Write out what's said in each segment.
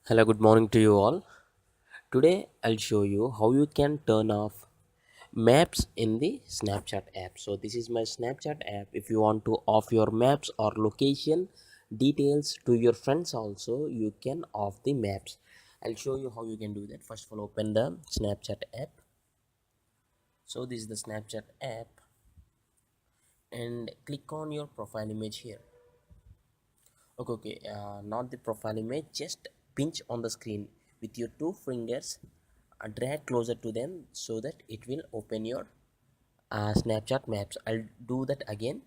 Hello, good morning to you all. Today I'll show you how you can turn off maps in the Snapchat app. So this is my Snapchat app. If you want to off your maps or location details to your friends also, you can off the maps. I'll show you how you can do that. First of all, open the Snapchat app. So this is the Snapchat app and click on your profile image here. Okay, not the profile image, just pinch on the screen with your two fingers, drag closer to them so that it will open your Snapchat maps. I'll do that again.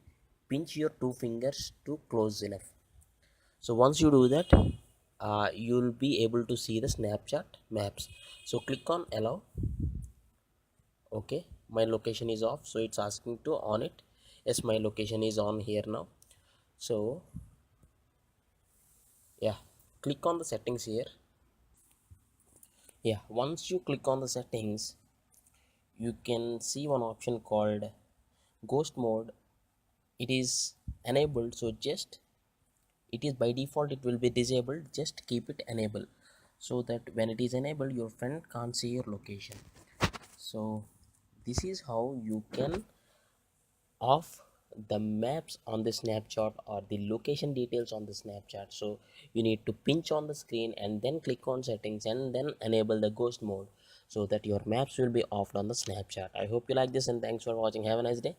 Pinch your two fingers to close enough. So once you do that, you'll be able to see the Snapchat maps. So click on allow. Okay, my location is off, so it's asking to on it. Yes, my location is on here now. So yeah, click on the settings here. Yeah, once you click on the settings, you can see one option called ghost mode. It is enabled, so just it is by default it will be disabled. Just keep it enabled so that when it is enabled your friend can't see your location. So this is how you can off the maps on the Snapchat or the location details on the Snapchat. So you need to pinch on the screen and then click on settings and then enable the ghost mode so that your maps will be offed on the Snapchat. I hope you like this and thanks for watching. Have a nice day.